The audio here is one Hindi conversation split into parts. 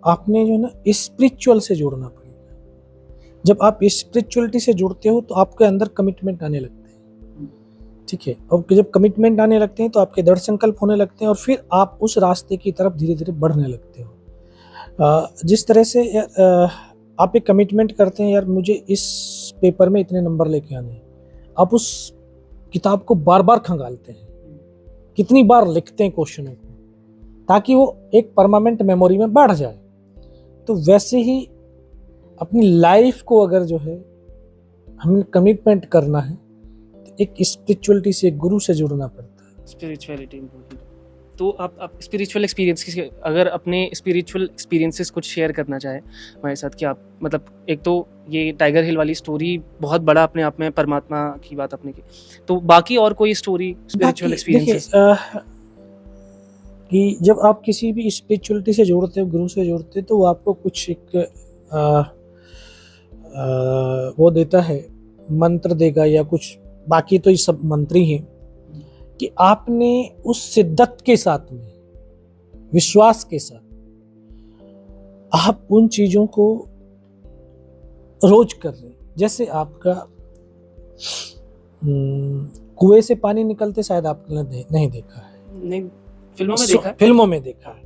आपने जो है ना स्पिरिचुअल से जुड़ना पड़ेगा। जब आप स्पिरिचुअलिटी से जुड़ते हो तो आपके अंदर कमिटमेंट आने लगते हैं, ठीक है। और जब कमिटमेंट आने लगते हैं तो आपके दृढ़ संकल्प होने लगते हैं और फिर आप उस रास्ते की तरफ धीरे धीरे बढ़ने लगते हो। जिस तरह से आप एक कमिटमेंट करते हैं, यार मुझे इस पेपर में इतने नंबर लेके आने हैं, आप उस किताब को बार बार खंगालते हैं, कितनी बार लिखते हैं क्वेश्चनों को, ताकि वो एक परमानेंट मेमोरी में बैठ जाए। तो वैसे ही अपनी लाइफ को अगर जो है हमें कमिटमेंट करना है तो एक स्पिरिचुअलिटी से, एक गुरु से जुड़ना पड़ता है। Spirituality important. तो आप स्पिरिचुअल एक्सपीरियंस, अगर अपने स्पिरिचुअल एक्सपीरियंसेस कुछ शेयर करना चाहें हमारे साथ, कि आप मतलब एक तो ये टाइगर हिल वाली स्टोरी बहुत बड़ा अपने आप में, परमात्मा की बात अपने की, तो बाकी और कोई स्टोरी स्पिरिचुअल एक्सपीरियंसेस? कि जब आप किसी भी स्पिरिचुअलिटी से जुड़ते हो, गुरु से जुड़ते हो, तो वो आपको कुछ एक वो देता है, मंत्र देगा या कुछ, बाकी तो ये सब मंत्र ही हैं, कि आपने उस शिद्दत के साथ में, विश्वास के साथ आप उन चीजों को रोज कर रहे हैं। जैसे आपका कुएं से पानी निकलते शायद आपने नहीं देखा है, नहीं, फिल्मों में देखा है। फिल्मों में देखा है।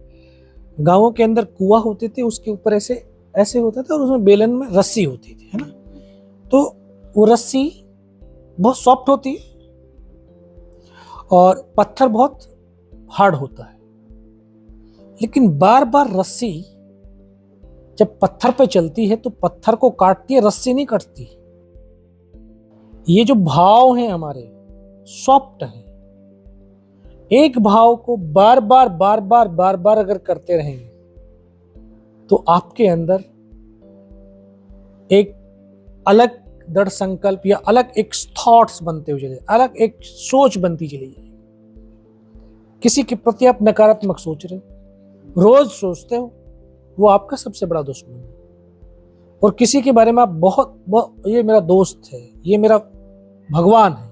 गांवों के अंदर कुआं होते थे, उसके ऊपर ऐसे होता था और उसमें बेलन में रस्सी होती थी, है ना। तो वो रस्सी बहुत सॉफ्ट होती है और पत्थर बहुत हार्ड होता है, लेकिन बार बार रस्सी जब पत्थर पे चलती है तो पत्थर को काटती है, रस्सी नहीं कटती। ये जो भाव हैं हमारे, सॉफ्ट हैं। एक भाव को बार बार अगर करते रहेंगे तो आपके अंदर एक अलग दृढ़ संकल्प या अलग एक थॉट्स बनते हुए चले, अलग एक सोच बनती चली जाएगी। किसी के प्रति आप नकारात्मक सोच रहे हो, रोज सोचते हो, वो आपका सबसे बड़ा दुश्मन है। और किसी के बारे में आप बहुत ये मेरा दोस्त है, ये मेरा भगवान है,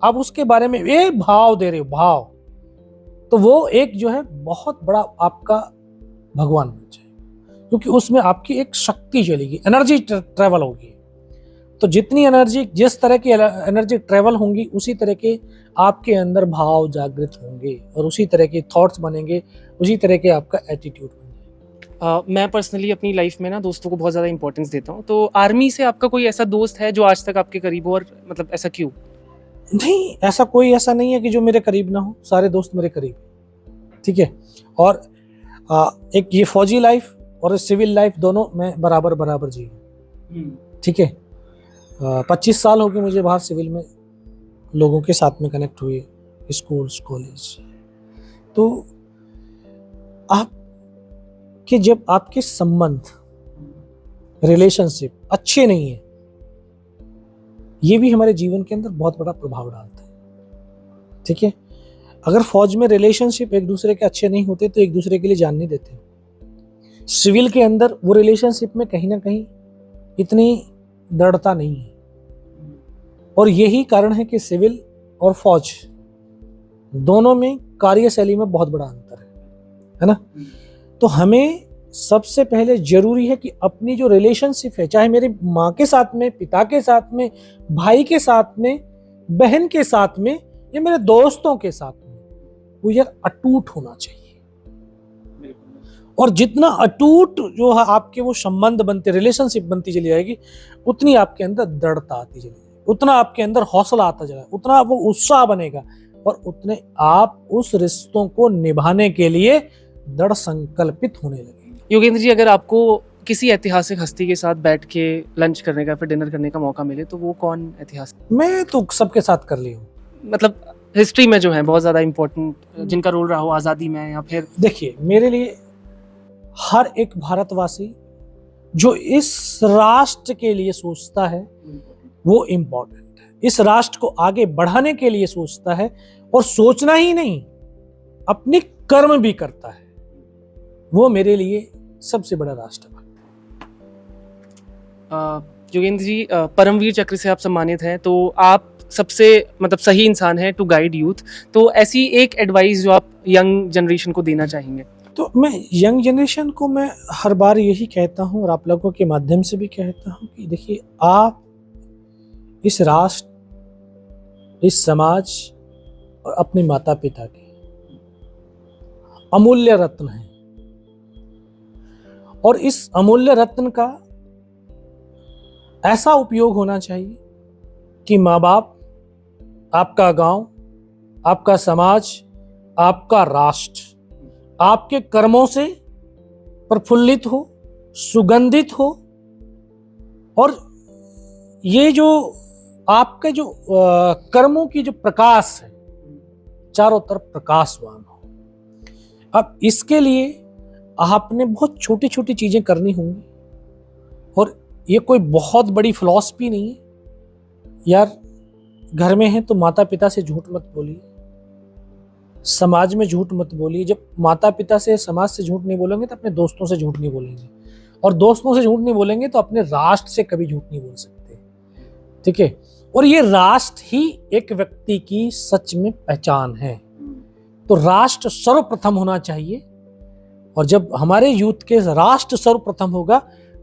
आप उसके बारे में एक भाव दे रहे हो, भाव, तो वो एक जो है बहुत बड़ा आपका भगवान बन जाए, क्योंकि उसमें आपकी एक शक्ति चलेगी, एनर्जी ट्रेवल होगी। तो जितनी एनर्जी, जिस तरह की एनर्जी ट्रेवल होंगी, उसी तरह के आपके अंदर भाव जागृत होंगे और उसी तरह के थॉट्स बनेंगे, उसी तरह के आपका एटीट्यूड बनेगा। मैं पर्सनली अपनी लाइफ में ना दोस्तों को बहुत ज़्यादा इंपॉर्टेंस देता हूँ। तो आर्मी से आपका कोई ऐसा दोस्त है जो आज तक आपके करीब हो, और मतलब ऐसा क्यों? नहीं, ऐसा नहीं है कि जो मेरे करीब ना हो, सारे दोस्त मेरे करीब, ठीक है। और एक ये फौजी लाइफ और सिविल लाइफ दोनों मैं बराबर जी, ठीक है। 25 साल हो गए मुझे बाहर सिविल में लोगों के साथ में कनेक्ट हुए, स्कूल्स, कॉलेज। तो आप कि जब आपके संबंध, रिलेशनशिप अच्छे नहीं है, ये भी हमारे जीवन के अंदर बहुत बड़ा प्रभाव डालता है, ठीक है। अगर फौज में रिलेशनशिप एक दूसरे के अच्छे नहीं होते तो एक दूसरे के लिए जान नहीं देते। सिविल के अंदर वो रिलेशनशिप में कहीं ना कहीं इतनी दृढ़ता नहीं है, और यही कारण है कि सिविल और फौज दोनों में कार्यशैली में बहुत बड़ा अंतर है ना। तो हमें सबसे पहले जरूरी है कि अपनी जो रिलेशनशिप है, चाहे मेरी माँ के साथ में, पिता के साथ में, भाई के साथ में, बहन के साथ में, या मेरे दोस्तों के साथ में, वो यार अटूट होना चाहिए। और जितना अटूट जो है आपके वो संबंध बनते, रिलेशनशिप बनती चली जाएगी, उतनी आपके अंदर दृढ़ता आती चली जाएगी, उतना आपके अंदर हौसला आता जाएगा, उतना वो उत्साह बनेगा, और उतने आप उस रिश्तों को निभाने के लिए दृढ़ संकल्पित होने लगेंगे। योगेंद्र जी, अगर आपको किसी ऐतिहासिक हस्ती के साथ बैठ के लंच करने का, फिर डिनर करने का मौका मिले, तो वो कौन ऐतिहासिक? मैं तो सबके साथ कर ली हूँ, मतलब हिस्ट्री में जो है बहुत ज़्यादा इम्पोर्टेंट, जिनका रोल रहा हो आज़ादी में, या फिर? देखिए, मेरे लिए हर एक भारतवासी जो इस राष्ट्र के लिए सोचता है वो इम्पोर्टेंट है, इस राष्ट्र को आगे बढ़ाने के लिए सोचता है, और सोचना ही नहीं, अपने कर्म भी करता है, वो मेरे लिए सबसे बड़ा राष्ट्र है। योगेंद्र जी, परमवीर चक्र से आप सम्मानित हैं, तो आप सबसे मतलब सही इंसान है टू गाइड यूथ। तो ऐसी एक एडवाइस जो आप यंग जनरेशन को देना चाहेंगे? तो मैं यंग जनरेशन को मैं हर बार यही कहता हूँ और आप लोगों के माध्यम से भी कहता हूँ कि देखिए, आप इस राष्ट्र, इस समाज और अपने माता पिता के अमूल्य रत्न हैं, और इस अमूल्य रत्न का ऐसा उपयोग होना चाहिए कि माँ बाप, आपका गांव, आपका समाज, आपका राष्ट्र आपके कर्मों से प्रफुल्लित हो, सुगंधित हो, और ये जो आपके जो कर्मों की जो प्रकाश है चारों तरफ प्रकाशवान हो। अब इसके लिए आपने बहुत छोटी छोटी चीजें करनी होंगी, और ये कोई बहुत बड़ी फिलॉसफी नहीं है यार। घर में है तो माता पिता से झूठ मत बोलिए, समाज में झूठ मत बोलिए। जब माता पिता से, समाज से झूठ नहीं बोलेंगे तो अपने दोस्तों से झूठ नहीं बोलेंगे, और दोस्तों से झूठ नहीं बोलेंगे तो अपने राष्ट्र से कभी झूठ नहीं बोल सकते, ठीक है। और ये राष्ट्र ही एक व्यक्ति की सच में पहचान है। तो राष्ट्र सर्वप्रथम होना चाहिए, और जब हमारे यूथ के राष्ट्र सर्वप्रथम होगा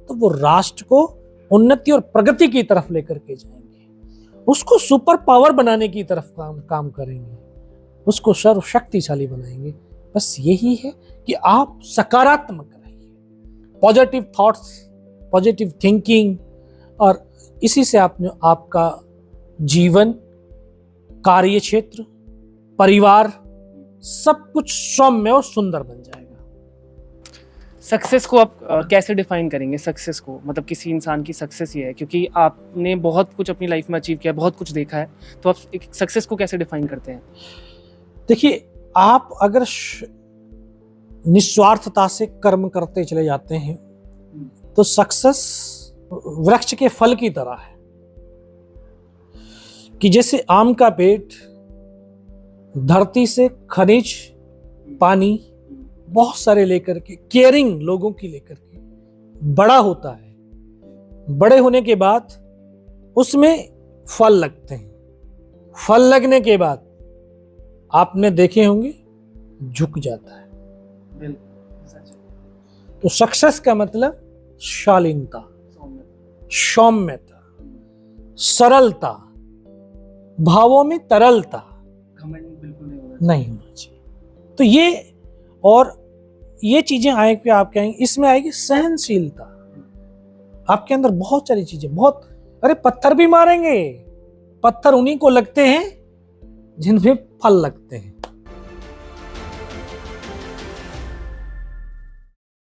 तो वो राष्ट्र को उन्नति और प्रगति की तरफ लेकर के जाएंगे, उसको सुपर पावर बनाने की तरफ काम करेंगे, उसको सर्वशक्तिशाली बनाएंगे। बस यही है कि आप सकारात्मक रहिए, पॉजिटिव थॉट्स, पॉजिटिव थिंकिंग, और इसी से आपका जीवन, कार्य क्षेत्र, परिवार सब कुछ सौम्य और सुंदर बन जाएगा। सक्सेस को आप कैसे डिफाइन करेंगे? सक्सेस को मतलब किसी इंसान की सक्सेस ये है, क्योंकि आपने बहुत कुछ अपनी लाइफ में अचीव किया, बहुत कुछ देखा है, तो आप एक सक्सेस को कैसे डिफाइन करते हैं? देखिए, आप अगर निस्वार्थता से कर्म करते चले जाते हैं तो सक्सेस वृक्ष के फल की तरह है, कि जैसे आम का पेड़ धरती से खनिज, पानी बहुत सारे लेकर के, केयरिंग लोगों की लेकर के बड़ा होता है। बड़े होने के बाद उसमें फल लगते हैं, फल लगने के बाद आपने देखे होंगे झुक जाता है। तो सक्सेस का मतलब शालीनता, सौम्यता, सरलता, भावों में तरलता नहीं होना चाहिए। तो ये, और ये चीजें आएंगी, आपके आएंगी, इसमें आएगी सहनशीलता। आपके अंदर बहुत सारी चीजें, बहुत, अरे पत्थर भी मारेंगे, पत्थर उन्हीं को लगते हैं जिनमें फल लगते हैं।